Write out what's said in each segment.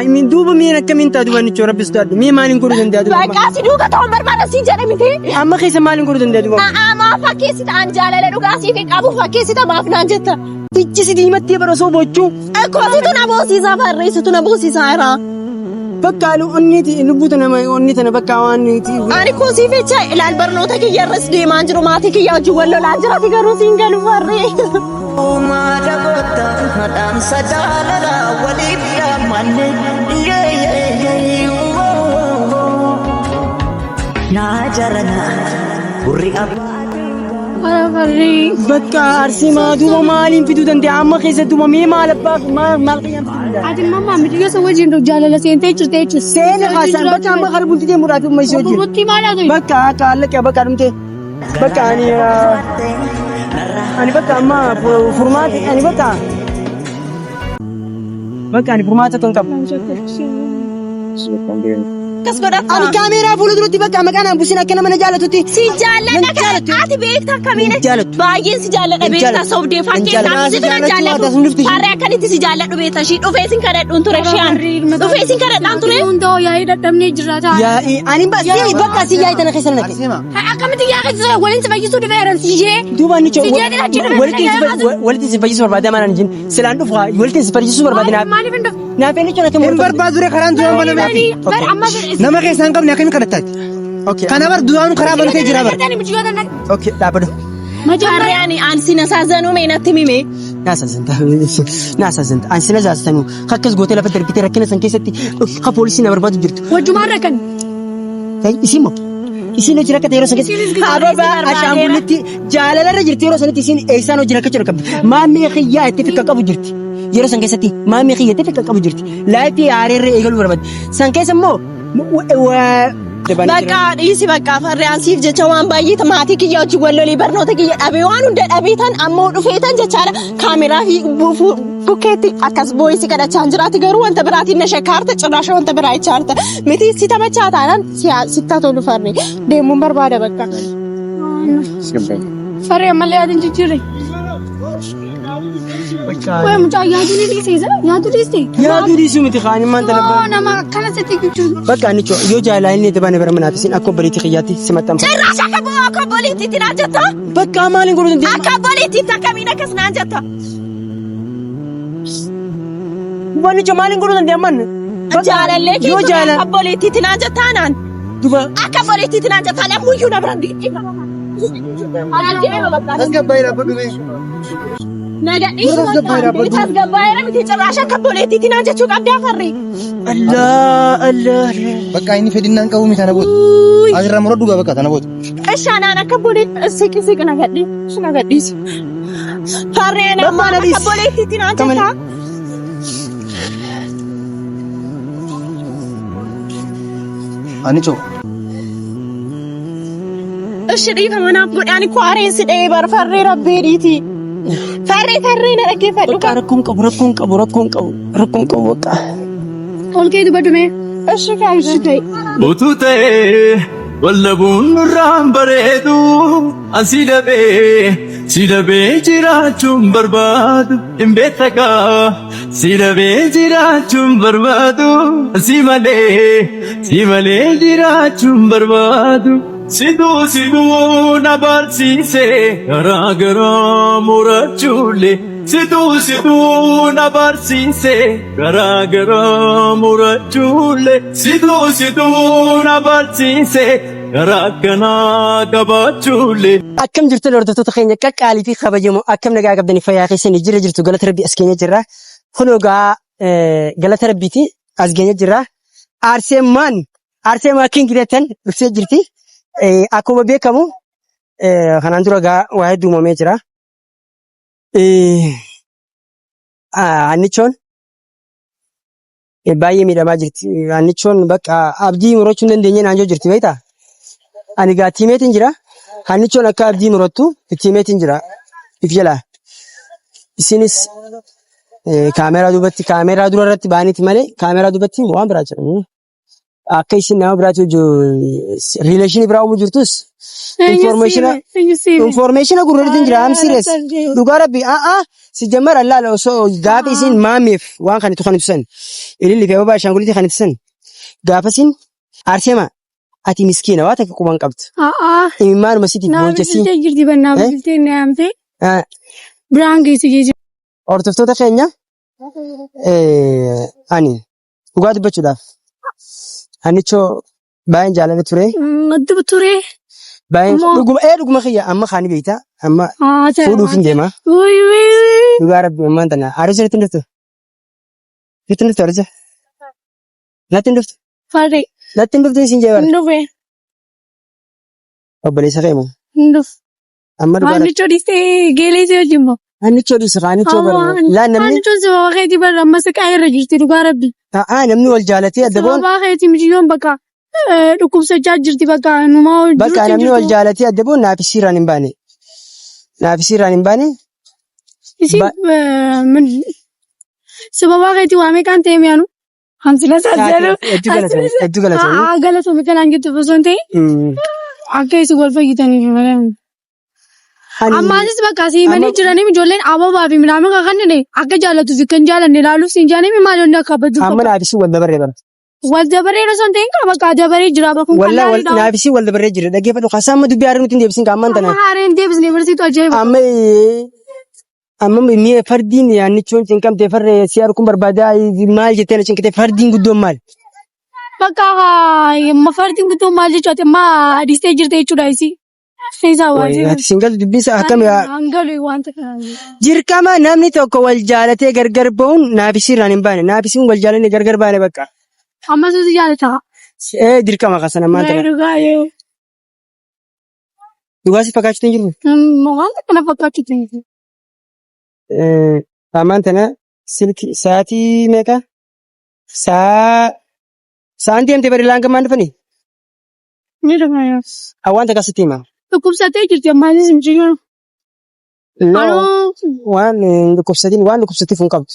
من دوب مين كمين تدوان نشورة بستاد مين ما نقول دنداد بقى سيدوك تومبر ما نسي جانا متى أما خيس ما نقول دنداد ما فكيسي تانجالا لدوك أسي فيك أبو فكيسي تما في نانجتا تجسي دي متى براسو بوجو كوسي تونا بوسي سافر رئيس تونا بوسي سايرا بقى لو أنيتي نبوتنا ما أنيتنا بقى وانيتي أنا كوسي في شيء لا البرنوتا كي يرس دي مانجرو ماتي كي ياجو ولا لا جرا تيجرو سينجلو فري ما دبوتا هدام سجالا ولي بيا من ناجرنا وري بقى أرسي ما دوما مالين في دودن دي عم خيس دوما مي مال باق ما قيام عاد ماما مدري سوى جين رجال لا سين تيجي سين خاصة بقى عم خرب بنتي مراد ما يسوي بنتي ما لا بقى قال لك بقى رمتي بقى أنا بقى ما فرمات أنا بقى أنا فرمات تنكب كسبنا أنا كاميرا فول دروتي بقى مكان بوسينا كنا من جالتوتي سجالنا كاتي بيكتا كمينة باين سجالنا بيكتا سودي فاكين تامسي تنجالنا فارع كنيت سجالنا بيكتا شيء وفيسين كرت أنتورشيان وفيسين كرت أنتوري دو يا إذا تمني جراتا يا أنا بس بقى سيجاي تنا خسرنا كم تيجي أخذ ولين تبغي سود فيران سيجي دوبا نيجو ولتي سبجي سوبر بعد ما نجين سلاندو فا ولتي سبجي سوبر بعد مالي بندو نافيني كنا كم إن بربادوري خران دوام ولا ماتي nama keessaan qabne akkamii kadhattaati kana bar du'aan karaa banatee jira bar okay dhaabadhu Harriani ansina saazanuu meenatti mime naasa zanta ansina zaastanu kakkas gootee lafa darbitee rakkina san keessatti ka poolisiin na barbaadu jirtu wajjumaan rakkan isimo isin hojii rakkate yeroo san keessatti ababa ashaangulitti jaalalarra jirti yeroo sanatti isin eessaan hojii rakkachuu qabdi maamii xiyyaa itti fikka qabu jirti yeroo san keessatti maamii xiyyaa itti fikka qabu jirti laayifii aareerree eegaluu barbaadu san keessa immoo Bakka dhiisi bakka farraansiif jecha waan baay'ee maatii kiyya hojii wallolii barnoota kiyya dhabee waan hunda dhabeetan ammoo dhufeetan jechaadha kaameraa fi bukkeetti akkas boo'isi kadhachaa jiraati garuu wanta biraatiin na shakkaarta cirraasha wanta biraa ichaarta miti si taphachaa taanaan sitta tolu farri deemuun barbaada bakka. Farri ammallee yaadin jijjiirre. Wai mucaa yaaduu ni dhiisee yaaduu dhiisee. Yaaduu dhiisuu miti kaan immaan talabaa. Nama kana sitti jechuun. Bakka ani yoo jaalala inni itti baane bara manaati sin akka bariitii xiyyaatti simatama. Cirraasha akka boliitti naan jetta. Bakka maaliin godhu dandeenya. Akka boliitti akkamiin akkas naan jetta. Wannicha maaliin godhu dandeenya man. Jaalallee kee akka boliitti naan jetta naan. Duba. Akka boliitti naan jetta lamuu iyyuu na biraan dhiibbaa. Tasgabbaa'ee dhaabbadhu tasgabbaa'ee miti cirraasha akka boliitti naan jechuu qabdi afarri. Allah. bakka inni fedhinnaan qabu miti ana booda asirraa mura dhugaa bakka tana booda Eshaanaan akka boliitti siqi na gadhiisi. Farreen ammaan akka boliitti naan jetta. ani coo Ishi dhiifa manaaf godhaan kwaareensi dha'ee bara farree rabbeedhiiti. Farree na dhaggeeffadhu. Rakkoon qabu bakka. Ol kee dubbadhume. Ishi kaayushi ta'e. Utuu ta'ee wallabuun nurraan bareedu asii dhabee jiraachuun barbaadu hin beekakaa si dhabee jiraachuun barbaadu si malee jiraachuun barbaadu. Situu na barsiisee garaa murachuulee. Situu na barsiisee garaa murachuulee. Situu na barsiisee garaa kanaa qabaachuulee. Akkam jirtu hordoftoota keenya qaqqaalii fi kabajamoo akkam nagaa qabdanii fayyaa keessanii jirtu galata rabbii as keenya jirra. Kun egaa galata rabbiiti as keenya jirra. Arsee maakiin gideetan dhuftee jirti. Akkuma beekamu kanaan dura egaa waa hedduu uumamee jira. Annichoon baay'ee miidhamaa jirti. Annichoon bakka abdii murachuu hin dandeenye naannoo jirti beektaa? Ani egaa tiimeetiin jira. Annichoon akka abdii murattu tiimeetiin jira. If jalaa. Isinis kaameraa durarratti baaniiti malee kaameraa duubatti waan biraa jira. akka isin nama biraatti riileeshinii biraa uumuu jirtus information gurgurtiin jira am serious dhugaa rabbi si jammara laala osoo gaafa isin maameef waan kan itti kan ibsan ililli fi ababa shaanguliti kan ibsan gaafa isin arsema ati miskiina waa takka quban qabdu imimmaan masiti boojasi Naamni jirti bannaa bultee naamte. Biraan geessi geessi. hordoftoota keenya ani dhugaa dubbachuudhaaf anichoo baay'een jaalala ture Madda turee. baay'een dhuguma kiyya amma kaanii beekta amma fuudhuuf hin deema dhugaa rabbi ammaan tana aarisa natti hin dhuftu aarisa natti hin dhuftu Farree. natti hin dhuftu isin jeebara Ndufee. obboleessa keemu Nduf. amma dhugaa Maanni chodhistee geelee isee wajjin boo. anichoo dhusa kaanichoo bara laan namni Maanni chodhistee baba keetii bara amma siqaa irra jirti dhugaa rabbi. namni wal jaalatee adda boon Baba keetii mitiyoon bakka dhukkubsachaa jirti bakka numaa bakka namni wal jaalatee adda boon naafisiirraan hin baane naafisiirraan hin baane sababa keetii waamee kan ta'e mi'aanu. Hamsila saaxilu. hedduu galatoomi Galatoomii kanaan jettu osoo hin ta'in akka isin wal fayyitaniif malee. Ammaanis bakka siimanii jiranii ijoolleen ababaa fi midhaan kan kanneen akka jaallatu fi kan jaallanne ilaaluuf siin jaanii maal onni akka abajju amma naafisii wal dabaree bara wal dabaree osoo hin ta'in bakka dabaree jira bakka kun wallaa naafisii wal dabaree jira dhaggeeffadhu kasaa amma dubbii haarii nuti hin deebisin kaamman tana haareen deebisnee barsiitu ajaa'iba. amma mi'a fardiin yaannichoon cinqamtee farree si arguun barbaadaa maal jettee na cinqitee fardiin guddoon maal Bakka fardiin guddoon maal jechuudha amma dhiistee jirte jechuudha isi. ati singaltu dubbisa akkami Hangalu wanta kanaan. jirqama namni tokko wal jaalatee gargar ba'uun naafisiirraan hin baane naafisiin wal jaalanne gargar baane bakka Amma suuti jaalataa. dirqama kasan ammaan tana Dhugaayee. dhugaasi fakkaachuu hin jiru Wanta kana fakkaachuu hin jiru. ammaan tana silki sa'aatii meeqa sa'aan deemtee bari laangamaan dhufanii Ni dhugaayee. awwaan takka sitti hima Dhukkubsatee jirti ammaanis hin jiru. waan dhukkubsatiin waan dhukkubsatiif hin qabdu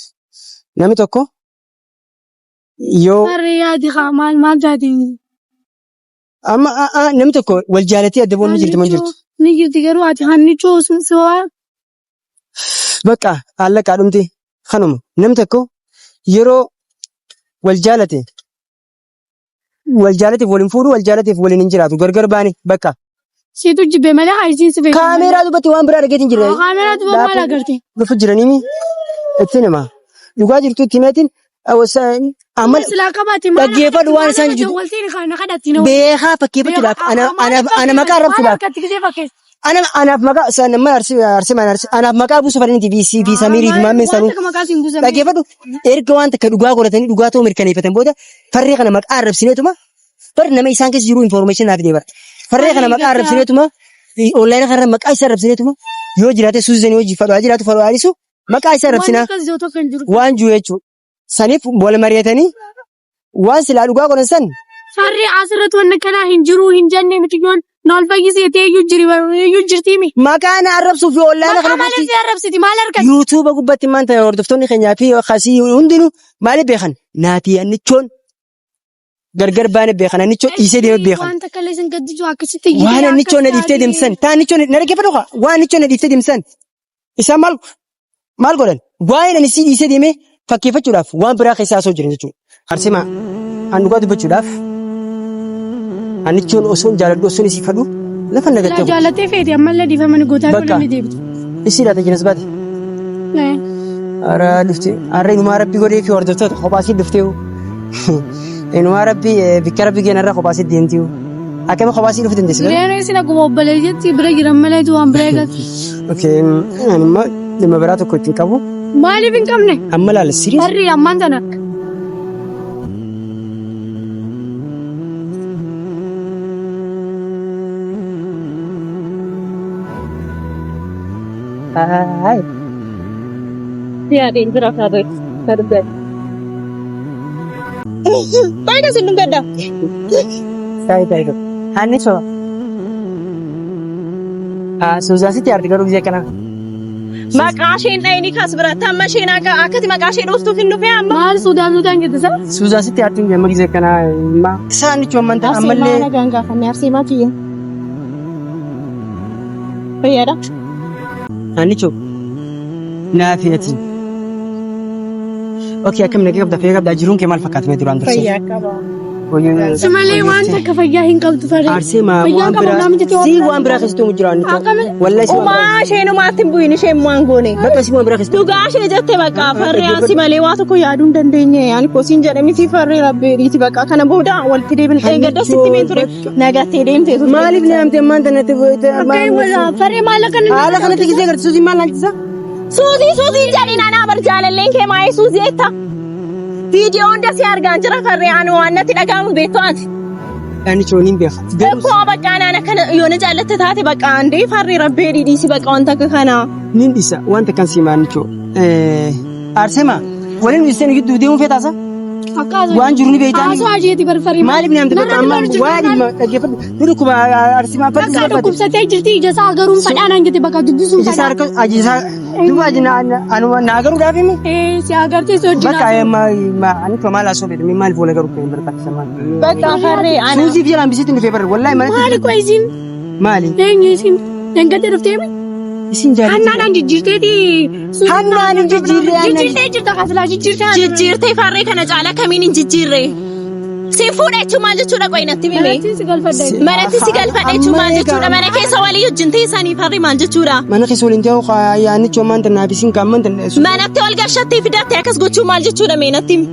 namni tokko yoo Harree yaadi maal taati? amma namni tokko wal jaalatee adda boon ni jirti man jirtu Ni jirti garuu ati hannichoo siwaa. bakka allaqaa dhumte kanuma namni tokko yeroo wal jaalateef waliin fuudhu wal jaalateef waliin hin jiraatu gargar baane bakka Siitu jibbee malee haayisiin si beeku. kaameeraa dubbatti waan biraa dhageetiin jira Kaameraa dubbaa maal agartee? dhufu jiranii itti nama dhugaa jirtu itti himeetiin amma Silaa qabaate dhaggeeffadhu waan isaan jechuudha. Waltiin kana kadhatti na. beekaa fakkeeffachuudhaaf ana maqaa arrabsuudhaaf anaaf maqaa anaaf maqaa buusu fadhaniiti fi samiirii fi maammeen sanuu dhaggeeffadhu erga waan takka dhugaa godhatanii dhugaa ta'uu mirkaneeffatan booda farree kana maqaa arrabsineetuma bar nama isaan keessa jiru information naaf deebara farree kana maqaa arrabsineetuma onlaayina kana maqaa isa arrabsineetuma yoo jiraate suusanii hojii fadhaa jiraatu fadhaa adisu maqaa isa arrabsinaa waan jiru jechuudha saniif wal mari'atanii waan silaa dhugaa godhan san Farri asirratti wanna kanaa hin jiru hin jenne mitiyoon naal fayyisee iyyuu jirtiimi. maqaan arrabsuuf yoo onlaayina kana Maaliif arrabsiti maal argati? yuutuuba gubbatti maanta hordoftoonni keenyaa fi akkasii hundinuu maaliif beekan naatii annichoon gargar baane beekan annichoon dhiisee deeme beekan Wanta kallee isin gaddisuu akkasitti waan annichoon na dhiiftee deemsan taa annichoon na dhaggeeffadhu waan annichoon na dhiiftee deemsan isaan maal godhan waan ani si dhiisee deeme fakkeeffachuudhaaf waan biraa keessaa osoo jiran jechuudha harsima an dhugaa dubbachuudhaaf annichoon osoo jaaladhu osoo isii fadhu lafa nagattee jaalatee feeti ammallee dhiifamani gootaa godhamee deebitu. isii laata jinas baate ara dhufte arra inumaa rabbi godhee fi hordoftoota kophaasii dhuftee inumaa rabbi bikka rabbi keenarra kophaasii deemtii akkama kophaasii dhufte dandeessi Leenoo isin akkuma obboleeyyeetti bira jiran malee waan bira eegatu. anima dhimma biraa tokko ittiin qabu Maaliif hin qabne? amma laala siriis Farri ammaan tana. Yaadeen jira kaadoi. Kadubbe. Baay'ee sin gadda. taa'e annichoo suuzaasitti arti garuu biyya kana Maqaasheen dhayni kas biratti amma isheen akkati maqaashee dhooftuuf hin dhufe amma. Maal suudaan geeddisa? Suuza sitti hattuun jamma gisee kana isaan ichi wamanta ammallee. Arseemaa nagaan gaafannee arseemaa kiyya. Fayyada. Anicho naafiyati. Okay, akkam nagee qabda fayyaa qabda jiruun kee maal fakkaata mee duraan dursee? Fayyaa qaba. Simalee waan takka fayyaa hin qabdu faree. Arseema waan biraa si waan biraa keessatti mu jiraan wallahi si Umaa isheen umaatti hin bu'in isheen waan goone. bakka si waan biraa keessatti Dhugaa ishee jette bakka farree asi malee waa tokko yaaduu hin dandeenye. Ani kosiin jedhamiti farree rabbeeriiti bakka kana booda walitti deebinee gadda sitti mee ture nagattee deemtee ture. maaliif ne amte maanta natti boyte Faree maal akka haala kanatti gisee gartu suuzi maal laachisa Suuzii jedhin anaa bar jaalalleen kee maayee suuzii etta. Viidiyoo hunda si argaan jira farree ani waan natti dhaga'amu beektu ati. anicho niin beeka Akkoo bakka anaan akkana yoona jaallatte taate bakka andee farree rabbeerii dhiisi bakka wanta akka kanaa. niin dhisa wanta kan si maanicho Arseema waliin giseen gidduu deemuu feetaasa Akkaataa. waan jiru ni beektaa Haasoo ajeeti barfarii. maaliif ne amte bakka amma waan dhaggeeffadhu ni dhukkuba Arseema Bakka fadhi dhukkubsatee jirti ija isaa garuun fadhaan jette bakka dubbisuun ija isaa fadhaan. harka ajisaa duba ajina anuma naagaruudhaaf himi Si agartee si hojii bakka ani kuma maal asoo fedhe maaliif wala garuu kan barbaachisa maali Bakka farree ana. suuziif jedhaan bisitti dhufee barre wallahi maali koo isin maali eenyu isin dangadde dhufteemi isin jaalladha hannaadhaan jijjiirteeti. Hannaan hin jijjiirree, hannaan. Jijjiirtee jirta kasilaa jijjiirtee. Jijjiirtee farree kana caala kamiin hin jijjiirre? Si fuudha jechuun maal jechuudha qoy natti himi? Manatti si galfadha. Manatti si galfadha jechuun maal jechuudha? Mana keessa walii wajjin teessanii farri maal jechuudha? mana keessa waliin ta'uu yaannichoo maanta naafisiin kan manta Manatti ol galchattee fidattee akkas gochuun maal jechuudha mee natti himi?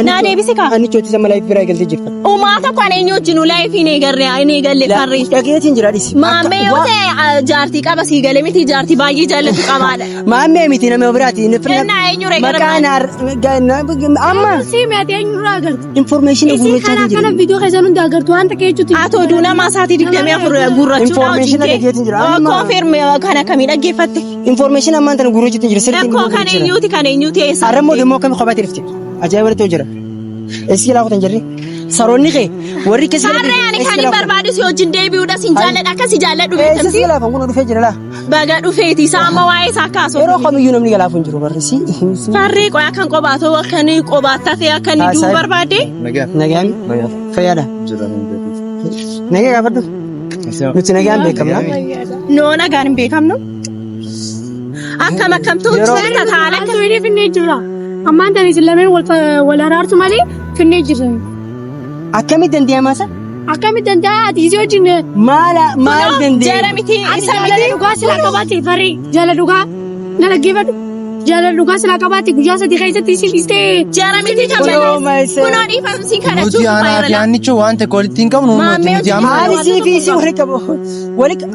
Naa deebisi kaa? Annichooti isa malaa biraa eegaltee jirta. Uumaa tokko ani eenyu wajjin ulaayiif hin eegalle farri. Dhageetiin jira dhisi. Maammee yoo ta'e jaartii qaba sii galee miti jaartii baay'ee jaallatu qabaadha. Maammee miti nama biraati. Kennaa eenyuree gara Maqaan amma Si meeti eenyurraa agartu. information Isin kana guurrachaa kana jira. viidiyoo keessan hundi agartu waan ta'e jechuuti. Atoo duunama isaatii 24 gurrachuudha Information dhageetiin jira. Amma- Konfirme kana kamii dhaggeeffatte? Information ammaan tana guurrachaa jira. Rakkoo kan eenyuuti eessa? Arrammoo deemoo akkami kophaatti dhufte. Ajaa'iba ta'u jira. Eessi laafuutan jirri. Saroonni kee warri keessa Sarree ani kan hin barbaadu si wajjin deebi'uudha sin jaalladha akka si jaalladhu Eessi beekamti. laafan kun dhufee jira laa. Baga dhufeeti isaa amma waa'ee isaa kaasoo. Yeroo kamiyyuu namni galaafu hin jiru barrisi. Sarree qoya kan qobaatoo akka inni qobaattatee akka inni du'u Haasa'a. barbaade. Nagaan fayyaadha. Nagaa gaafadhu. Nuti nagaan beekamna. Noo nagaan hin beekamnu. Akkam akkamtuu Yeroo- jirta taala Akka wayii finnee jira. Ammaan tani isin lameen wal araartu malee finnee jirra. Akkamitti danda'amasa? Akkamitti danda'a ati isii wajjin Maal danda'e? jara miti isa jaalala miti. dhugaa silaa qabaate farri jaalala dhugaa na dhaggeeffadhu. Jaalala dhugaa silaa qabaate guyyaa sadii keessatti isin dhiistee. Jara miti kan Kunoo balaas. maayisa. Kunoo dhiifamsiin kana Nuti chuufu aanaa fi faayirala. aannichoo waan ta'e walitti hin qabnu nuti Maammee nuti hojii amma maal- Ani si fi si wali qabu.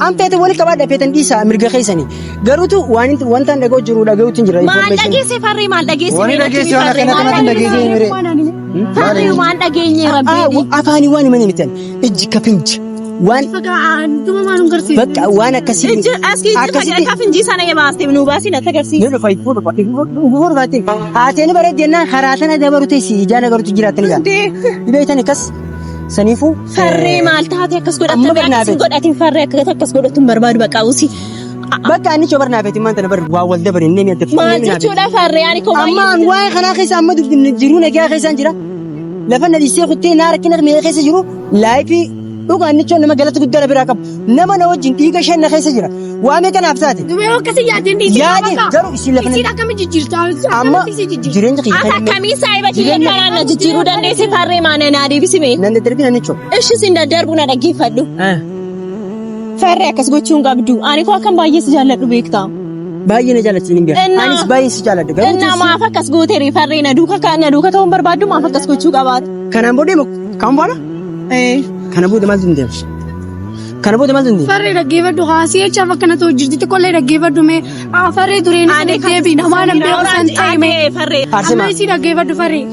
An feete wali qabaadha feetan dhiisaa mirga keessanii. Garuutu wanta hin dhaga'u jiru dhaga'uutu hin jira. Maal information. dhageesse farri maal dhageesse? Wani dhageesse waan akkana kanatti dhageesse himire. Farri waan dhageenye rabbiini. Afaanii waan himanii mitan. Ijji kafinji. Waan Duma maan hin garsiisu. bakka waan akkasii. Askii jirka finjii sana baastee nu baasii natti agarsiisa. Yoo dhufa ifu barbaatte. Haatee bareeddennaan karaa sana dabaru ta'e ijaan agaruutu jiraatanii ga'a. Dhibeetan akkas saniifuu. Farree maal taate akkas Amma godhatte barnaafe. akkas godhatiin farree akkas godhatu hin barbaadu bakka usi. Bakka ani choo barnaafeeti maanta na bari waa wal dabare inni mi'atte. Maal jechuudha farree ani koo Amma waa'ee kanaa keessa amma jiruu nagaa keessaan jira. Lafa na dhiisee kuttee naa rakkina mi'a keessa jiru laayifii dhugaan nichoon nama galata guddaa biraa qabu. Nama na wajjin dhiiga isheen na keessa jira. Waamee kanaaf taate. Dumee akkasii yaadeen dhiisee. Yaade garuu isin lafa Isin akkamitti jijjiirtaa? amma jireenya Akka keessa akkamii saayiba kiyya kanaan na jijjiiruu dandeesse farree maana naa deebisime. nan daddarbii nan nichoo. Ishi sin daddarbu na dhaggeeffadhu. Farree akkas gochuun qabdu. Ani koo akkan baay'ee si jaalladhu beektaa. Baay'ee na jaalatti hin beeku. Innaa- Anis baay'ee si jaalladha. Innaa maaf akkas gooteeri farree na duuka ta'uun barbaaddu maaf akkas gochuu qabaata. Kanaan booda kan booda kana booda maal dindeema? Kana booda maal dindeema? Farree dhaggeeffadhu haasii jechaaf akkana ta'u jirti xiqqollee dhaggeeffadhu mee farree dureen Ani kan deebii namaa nan beeku san ta'e mee farree. Arseema. amma isii dhaggeeffadhu farree.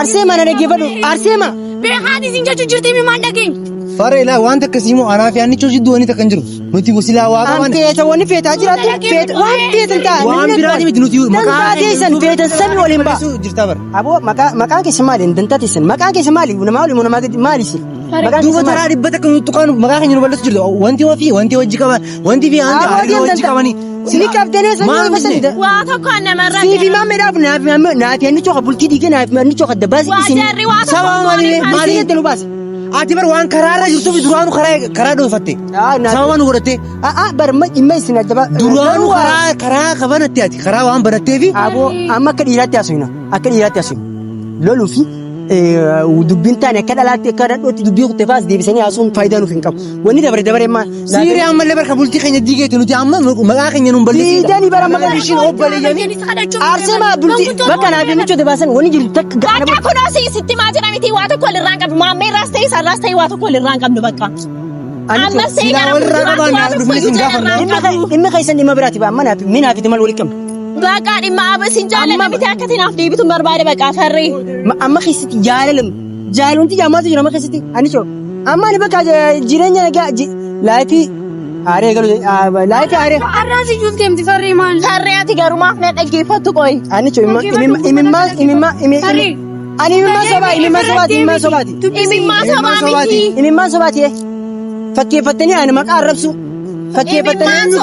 Arseema na dhaggeeffadhu. Arseema. Beekaan isin jechuu jirti mi maan dhageenya? Faree laa waan akkasii immoo aanaa fi aannichoo jidduu wani takka hin jiru. Nuti wasilaa waa An qaban. feeta wanni feetaa jiraatu feeta waan feetan ta'a. Waan biraati miti nuti Dantaa teessan feetan sabi waliin ba'a. jirtaa bara. Aboo maqaan keessa maali? Dantaa teessan maqaan keessa maali? Namaa olii namaa gadi maali si? Maqaan Duuba keessa taraa maali? dhibbata kan tuqaanu maqaa keenya nu balleessu jirtu. Wanti ofii wanti hojii qaban wanti fi Aboo hanga deemtan hojii qabanii Sini qabdanii san Maal fasalida. Waa tokko namarra. Sifi maammeedhaaf naaf yanni cooka bultii diigee naaf yanni cooka dabbaasi Waa isin. jarri waa Saba tokko malee Maaliif jettee nu baasa? ati bar waan karaarra jirtu fi duraanu karaa dhoofatte. Saba nu godhatte. Bar dhimma isin ajjaba. Duraanu karaa qabanatte ati karaa waan banattee fi. Aboo amma akka dhiiraatti haasofna akka dhiiraatti haasofna loluu fi dubbiin taane akka dhalaatti akka dhadhootti dubbii kuttee faas deebisanii haasuun faayidaa nuuf hin qabu wanni dabaree maa Siiri ammallee barka bultii keenya diigeetu nuti amma maqaa keenya nuun balleessina. diidanii bara maqaa Ishiin obboleeyyanii. aarsee maa bultii bakka naaf yemmuu cote baasan wanni jiru takka gaana Bakka kunoo sitti maa jira miti waa tokko walirraan qabnu maammee irraas ta'e sarraas ta'e waa tokko walirraan qabnu bakka. Amma see silaa gara walirraa fuulduraatti qabaanne waa tokko dhufnes hin iyyuu gaafanne. jalirraan dhimma keessan dhimma biraati baa amma naaf minaaf itti mal walii qabna Bakka dhimma abasin jaalladha miti akka tinaaf deebitu barbaade bakka farree. amma keessatti jaalalumti jaamaatu jira amma keessatti ani coo amma ani bakka jireenya nagaa laayifii aaree galu laayifii aaree Arraasi juufte mti farri maal? Farree ati garumaaf na dhaggeeffattu qoy. ani coo imimmaan sobaati Imimmaa sobaa miti. imimmaan sobaati fakkeeffattanii ani maqaa arrabsu fakkeeffattanii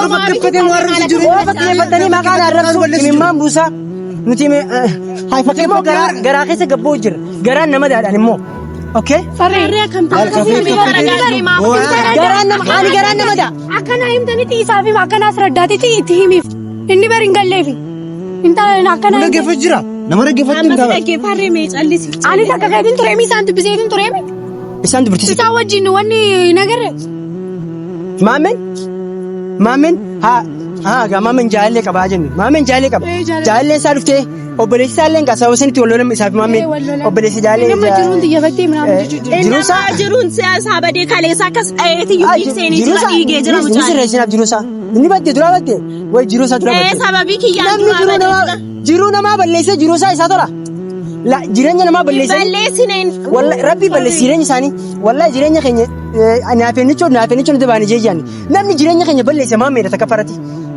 fakkeeffattanii maqaa arrabsu imimmaan buusaa nuti fakkeeffoo garaa keessa gabboo jira garaan nama daadhaan immoo okay Farree kan garaan nama daa Akkana himtanitti isaaf hima akkanaas raddaatitti itti himiif. Inni bari hin galleefi. Intaan akkana himte. Dhaggeeffatu jira. Nama dhaggeeffatu hin Amma qaba. dhaggeeffarree mee callisi. Ani takka keetiin tureemi isaan dubbiseetiin tureemi. isaan dubartisa Isaa wajjin wanni nagarre. Maamen gaa maamen jaalallee qabaa jennu maamen jaalallee qaba jaalallee isaa dhuftee obboleessi isaa illee ngaa sababa sanitti wal lolan isaaf maamen obboleessi jaalallee Nama jiruun xiyyafattee minaamu jechuudha. jiruusaa Jiruun siyaasa badee kaleessa akkas dhayeeti yuukiin seenii jira dhiigee jira ni mucaan. sirreessinaaf jiruusaa inni baddee duraa baddee way jiruusaa duraa baddee Sababii kiyyaan namni jiruu namaa balleessee jiruusaa isaa tola jireenya namaa balleessee balleessineen. rabbii balleessi jireenya isaanii wallahi jireenya keenya naafennichoo nuti baane jeejaan namni jireenya keenya balleesse maameedha takka farati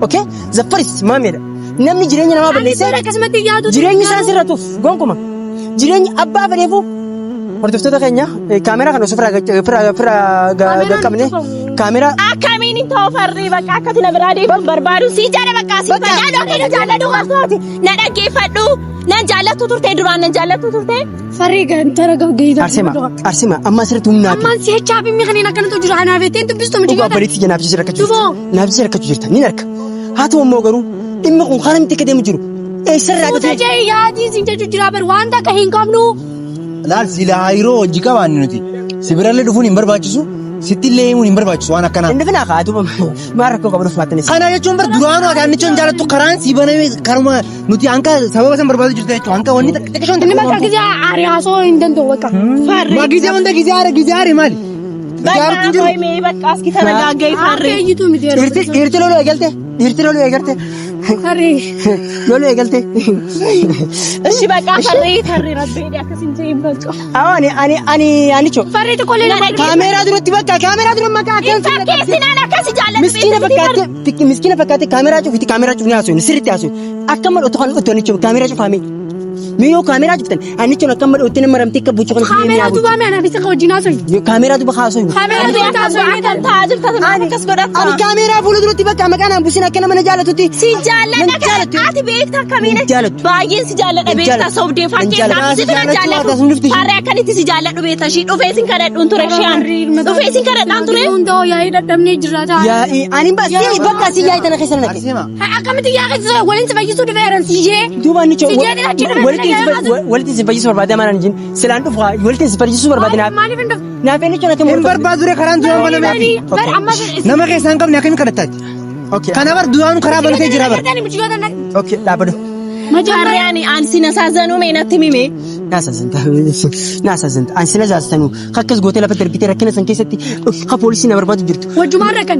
okay zaffaris maameedha namni jireenya namaa balleesse Akkasumatti yaadu. jireenyi isaan sirratuuf gonkuma jireenyi abbaa fedheefu hordoftoota keenya kaameraa kana osoo fira qaqqabne kaameraa Akkamiin hin ta'u farree bakka akkati na biraa deebiin barbaadu si jaala bakka si jaalladhu qabsaati na dhaggeeffadhu nan jaallattu turte duraan nan jaallattu turte. Farri gantara gaggeessa. arsima amma asirratti humnaati Ammaan si hechaa fi mi'a kanneen akkanatu jira anaaf jetteen dubbistu miti dhugaa bariitti janaaf jira rakkachuu jirta ni arka haa ta'u immoo garuu dhimmi kun karaa miti akka deemu jiru eessarraa Fuuta dhufee jee yaadii si jechuu jira bar waan takka hin qabnu. Laal silaa hariiroo hojii qabaanne nuti. Sibirallee dhufuun hin barbaachisu. Sittillee himuun hin barbaachisu waan akkanaa. inni finaa kaatu maal rakkoo qabu dhufu laattanis Kana jechuun bar duraanuu ati annichoon jaalattu karaan si baname karuma nuti hanqa sababa san barbaadu jirtu jechuudha. Hanqa wanni xiqqishoon Inni bakka gizaa ariyaasoo hin danda'u bakka. Magizee hunda gizaare maali? Bakka hoymee bakka as kita nagaagee farree. Eeyyitu miti. dhiirti loluu eegalte Farri. loluu eegalte Ishi bakka farree rabbeedha akkasin ta'e hin balco. ani choo Farri tokkollee nama kaameraa duratti bakka kaameraa dura maqaa Fakkeessinaan akkasi jaalladhu. miskiina fakkaate kaameraa cufiti kaameraa cufni haasofni sirriitti haasofni akka madhootu kan dhottu anicho kaameraa cufaame miyyoo kaameraa cuftan anicho akka madhootti nama ramtee akka buucu kan kaameraa duuba mee anaaf isa wajjin haasofni. kaameraa duba haasofni Kaameraa duuba haasofni. Kan taa'aa jirta tanaaf akkas godhatta. ani kaameraa fuula duratti bakka maqaan hambusin akka nama na jaalatutti Si jaalladha ati beekta akkamiin baay'een si jaalladha beekta sobdee fakkeessaa si bira jaalladhu harree akkanitti si jaalladhu beekta shi dhufee sin kadhadhuun ture shiyaan dhufee sin kadhadhaan ture. Hundoo yaa'ii dadhabnee jiraata. yaa'ii ani bakka si yaa'ii tana keessa naqe Akkamitti yaa'ii waliin si fayyisuu dhufeeran siijee. duuba anicho Walitti walitti si fayyisuu barbaade amaan jin silaan dhufu walitti si fayyisuu barbaade Maaliif hin dhufu? naaf anicho akka Hin barbaadu karaan duraan baname. Bar amma Nama keessaa hin qabne akkamiin kadhattaati? okay Kana bar duraanuu karaa banatee jira bar. okay dhaabadu Harree ani si nasaazanuu meenatti mime. naasasanta ani sina zaastanu akkas gootee lafa darbitee rakkina san keessatti ha poolisii na barbaadu jirtu wajjumaan rakkan.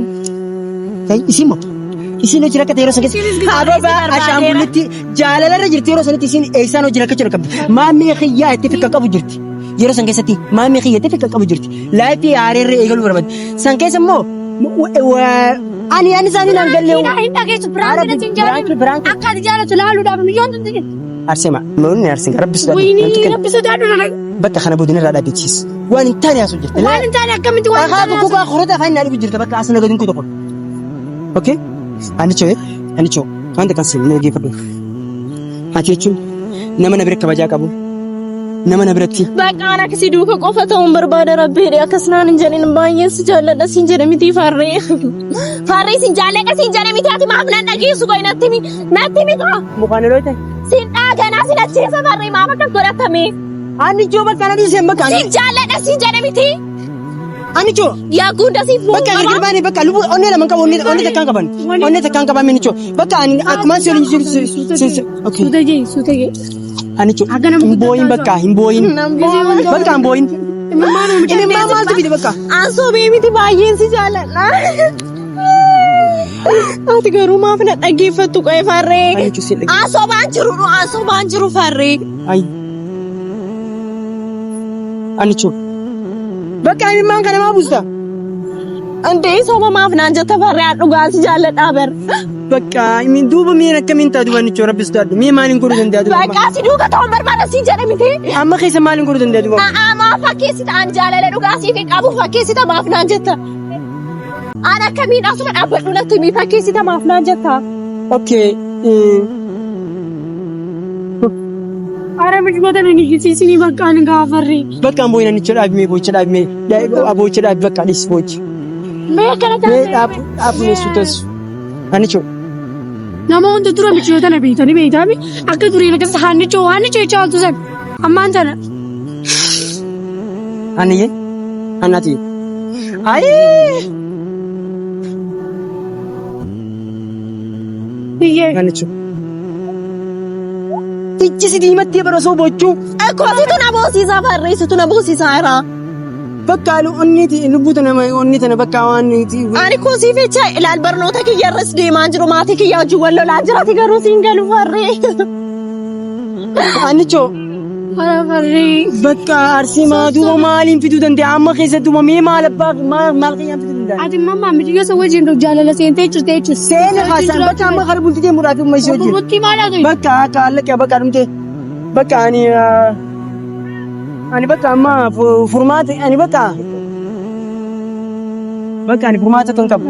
isin hojii rakkate yeroo san keessa ababa ashaangullitti jaalalarra jirti yeroo sanitti isin eessaan hojii rakkachuu rakkabdi maammee xiyyaa itti fikka qabu jirti yeroo san keessatti maammee xiyyaa itti fikka qabu jirti laayifii haareerra eegaluu barbaadu san keessa immoo ani isaanii naan gallee Hin dhageessu biraanki natiin jaalatu. Akka ati jaalatu laaluudhaaf miyyoon tunti jira. arsema noonni arsin rabbisuu Wayinii rabbisuu daadhu bakka kana boodina irraa dhaabbechiis waan hin taane haasuu jirti waan hin taane akkamitti waan hin Aha, taane buku ka khurata fa ina dibu jirta bakka asna gadin ku to. Okay? Ani chewe Anicho wanta kan sin dhaggeeffadhu. Ati jechuun nama na bira kabajaa qabu. Nama na biratti. Bakka ana akkasii duuka qofa ta'uun barbaada rabbiidhe akkasnaan hin jedhin baay'een si jaalladha siin jedhe miti farree. Farree siin jaalladha siin jedhe miti ati maaf nan dhageessu qoy natti miti. Mukaan looyte. Siin dhaaganaa siin acheessa farree maaf akkas godhatame. Anicho bakka na dhiisee bakka. Siin jaalladha siin jedhe miti. Anicho. Yaa guddaa siif bakka ani girbaani bakka lubu onnee lama qabu onnee takkaan qaban. Onnee takkaan qaban minicho. Bakka ani akkuma si waliin jiru. Okay. Suutee. Anicho. Himboyin bakka himboyin. Bakka himboyin. Inni maaltu fide bakka. Ansoo beemiti baay'een si jaalladha. Ati garuu maaf na dhaggeeffattu qo'ee farree. Ansoo baan jiru farree. Ay. Anicho. Bakka ani maan kana maa buusta. Andee sooma maaf naan jetta farree dhugaan si jaalladhaa bar. Bakka min duuba miin akkamiin taatu Anicho rabbis taatu mii maaliin godhuu danda'a. Bakka si duuka ta'uun barbaada si jedhe miti. Amma keessa maaliin godhuu danda'a. Maaf fakkeessita an jaalala dhugaa siif qabu fakkeessita maaf naan jetta. An akkamiin asuma dhaabbadhu natti mii fakkeessita maaf naan jetta. Okay. Ara mijmoota ni gisiisini bakka ani gaafarri. Bakka an booyin Anicho dhaabimee boocha dhaabimee aboocha dhaabi bakka dhis boochi. Mee kana Mee dhaabimee suutas. Anicho. Nama hundi dura michoota na beeytanii akka durii lakkasa haanichoo jechaa oltu san ammaan tana. Aniyye? Annati? Ayee! Biyyee. Anicho. Ijji diimattee bara osoo bochuu. Akkootitu na boosisaa farreessitu na boosisaa jira. Bakka onneeti lubbuuta nama onni tana bakka waan Ani kun siif jecha ilaal barnoota kiyya irras deemaa jiru maatii kiyya wajjin wal lolaa jiraati garuu siin galu farree. Anicho. Farree. Bakka arsii maaduuba maaliin fiduu danda'a amma keessattuu mee maal abbaa maal qiyyaan fiduu danda'a. Ati mammaa miti yoo isa wajjin jaalala seentee jirtee jechuudha. Seena haasaan bakka amma kara bultitee muraati umma isii wajjin. Gurgurtii maalaa ta'e? Bakka akka allaqee bakka dhumte bakka ani bakka amma furmaata ani bakka ani furmaata kan qabu.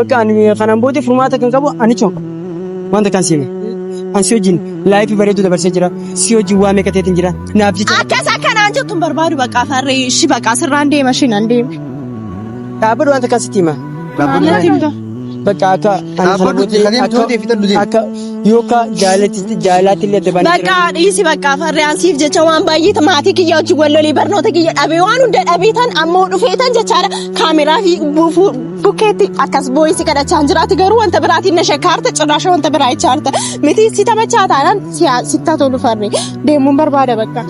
Bakka ani kanan booda furmaata kan qabu Anicho wanta kan siime. An si wajjin laayifii bareedu dabarsee jira. Si wajjin waa meeqa ta'eetiin jira. Naaf jecha. Akkas akkanaan jettu hin barbaadu bakka farree ishi bakka sirraan deema shinaan deema. Dhaabbadhu wanta kan sitti hima. Bakka akka akka yookaan jaalatti illee adda baanee Bakka dhiisi bakka farree ansiif jecha waan baay'ee maatii kiyya wajjin wal lolii barnoota kiyya dhabee waan hunda dhabeetan ammoo dhufeetan jechaadha kaameraa fi bukkeetti akkas booyisi kadhachaan jiraati garuu wanta biraatiin na shakkaarta cirraasha wanta biraa ichaarta miti si taphachaa taanaan sitta tolu farree deemuun barbaada bakka.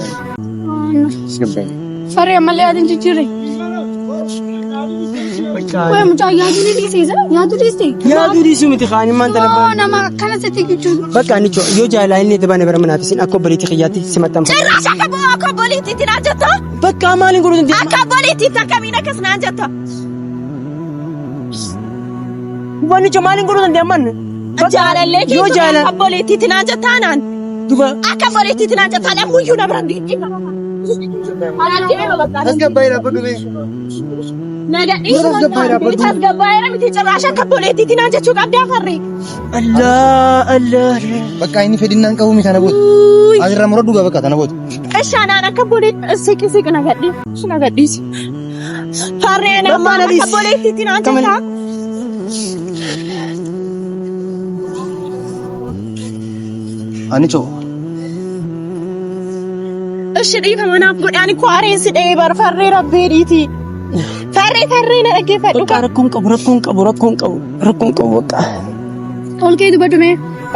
Farree ammallee yaadin jijjiirre. Wai mucaa yaaduu ni dhiisisa? Yaaduu dhiiste? yaaduu dhiisuu miti kaanii maanta labbaa. Nama akkana sitti jechuudha. Bakka Anicho yoo jaalala inni dabaan bara manaati sin akka obboliitti xiyyaatti si maxxanfa. Cirraasha akka obboliitti naan jetta? Bakka maaliin godhuu dandeenya? Akka obboliitti akkamiin akkas naan jetta? Anicho maaliin godhuu dandeenya manne? Jaalallee keessa akka obboliitti naan jettaa naan? Duba. Akka obboliitti naan jettaa dhammuyyuu na biraan dhiitti. Tasgabbaa'eera miti cirraasha akka obboliitti naan jechuu qabdaa farree. Allah. Bakka inni fedhinnaan qabu mi kana booda. Asirraa mura dhugaa bakka kana booda. Ishaanaan akka obboliitti siqi na gadhiisi. Farree namaa akka obboliitti naan jettaa. Anicho. Ishi dhiifama naaf godhaan kwaareensi dha'ee bar farree rabbeedhiiti. Farree na dhaggeeffadhu. Bakka rakkoon qabu bakka. Olkee dubbadhume.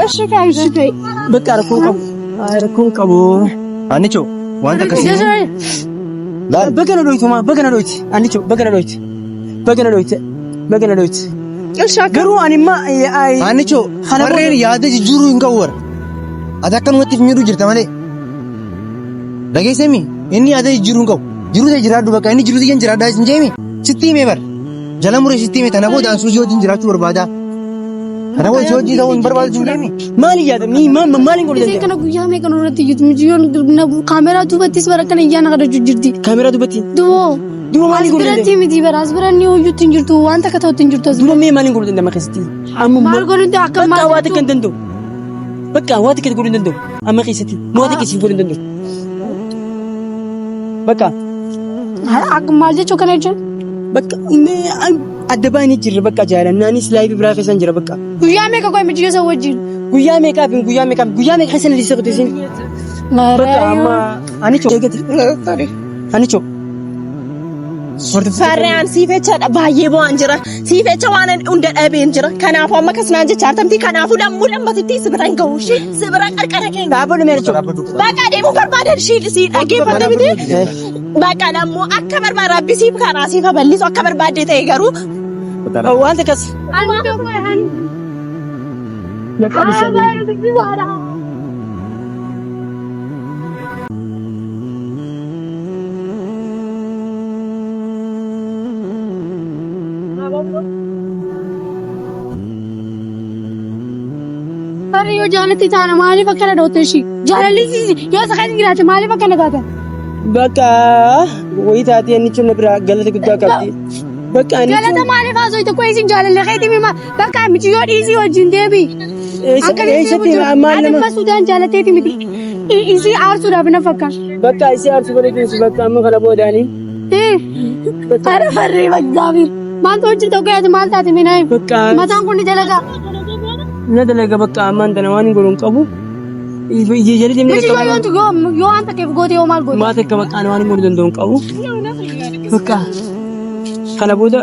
Ishi kaayisa ta'e. Bakka rakkoon qabu. Anicho wanta akkasii. Laal. Bakka na dhoyti. Anicho bakka na dhoyti. Garuu ani imma. Anicho farreen yaada jijjiiruu hin qabu bara. Ati akkanumatti miidhuu jirta malee. Dhageessemi inni yaada jijjiiruu hin qabu. Jiruu ta'e jiraadhu bakka inni jiruu ta'e jiraadhaa isin jeemi. Sitti himee bara. Jala muree sitti himee tana booda ansuus yoo jiraachuu barbaada. Kana wajji hojii ta'uu hin barbaadu ijoolleen. Maali yaada maaliin godhu Isee danda'a? kana guyyaa meeqa nurratti iyyuu miciyyoon kaameraa duubattis bara kana iyyaa naqa dachuu jirti. Kaameraa dubbatti. Duwoo. Duuba maaliin godhu Asbiratti danda'a? miti bara asbiranni hoyyuutti hin jirtu wanta akka ta'utti hin jirtu. Duuba mee maaliin godhu danda'a keessatti? Maal godhu danda'a akka Bakka maal waa takka hin danda'u. Bakka waa takka godhu hin danda'u. Amma keessatti waa takka siif godhu hin danda'u. Bakka akka maal jechuu kana jechuun. bakka adda baanii jirra bakka jaalannaanis laayifii biraa keessan jira bakka. Guyyaa meeqa qo'e mijiyyoo isa wajjin. Guyyaa meeqaa keessan liisa qote isin. Bakka amma anicho anicho. Farraan siifechaadha baay'ee bu'aan jira. Siifecha waan hunda dhabeen jira. Kanaafuu amma kasnaan jecha artamti. Kanaafuu lammatitti sibira hin gahu. Sibira qarqara keenya. Dhaaboo dhume anicho. Bakka deemuu barbaadan si dhaggeeffata miti. Bakka lammoo akka barbaada rabbisiif karaa siifa bal'isu akka barbaadde ta'e garuu. Waan takkas. Harri yoo jaalatti taana maaliif akkana dhootte ishii? Jaalalli yoo isa kan jiraate maaliif akkana taata? Bakka wayii taatee anicho na biraa galata guddaa qabdi. Bakka anicho. Galata maaliif haasoo itti qo'e isin jaalalli keetii mima bakka mijiyyoo dhiisii wajjin deebi. Eessatti maal nama. Adamma Sudaan jaalatteeti miti. Isii aarsuudhaaf na fakkaata. Bakka isii aarsu godhe geessu bakka amma kana boodaanii. Ara farree bagdaafir. Maaltu hojii tokko yaadu maal taate minaa himu? Bakka Mataan kun ni dalagaa. na dalaga bakka ammaan tana waan hin godhuun qabu. Ijjeejalli deemnee Mijiyyoo yoontu yoo waan takkeef goote yoo maal goote? maata akka bakka waan hin godhu danda'u hin qabu. Bakka kana booda.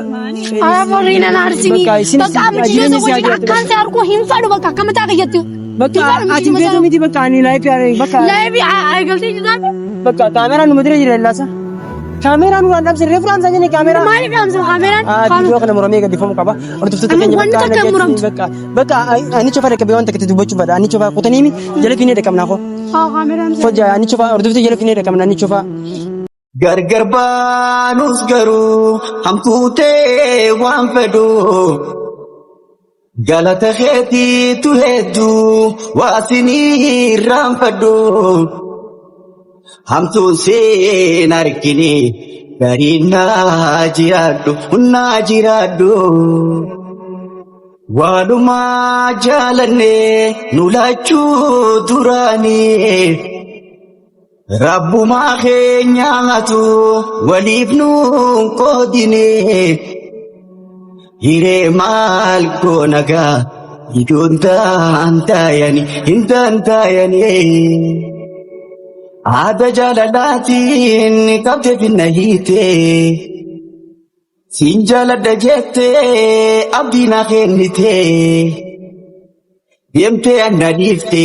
Ara farree nan aarsinii. Bakka isin Bakka mijiyyoo isa wajjin akkaan si arguu hin fadhu bakka akka mataa keeyyatti. Bakka ati beeku miti bakka ani laayifii bakka. Laayibii eegaltee jiraate? Bakka kaameraan nu madira jira laasa. Kaameraan waan dhabse reefuraan isaa jenne kaameraan. Maaliif dhaamsa kaameraan? Viidiyoo kana muramee gadhiifamuu qaba. Hordoftoota keenya Wanni takka hin muramtu. bakka ani cofa dhaqqabee waan takkatti dubbachuu fadha. Ani cofa kutanii jala fiinee dhaqqabnaa koo. Haa kaameraan. Hojjaa ani cofa hordoftoota jala fiinee dhaqqabna ani cofa. Gargar baanus garuu hamtuu ta'e waan fedhu galata keetiitu hedduu waasinii irraanfadhu hamtuun seen argine gariin naa jiraadhu waalumaa jaalanne nu laachuu duraanii. Rabbumaa keenyaatu waliif nuun qoodine hiree maal goonagaa ijoon hin taayani aada jaalalaatiin qabde finna hiite siin jaaladha jette abdiina kennite deemtee anna dhiifte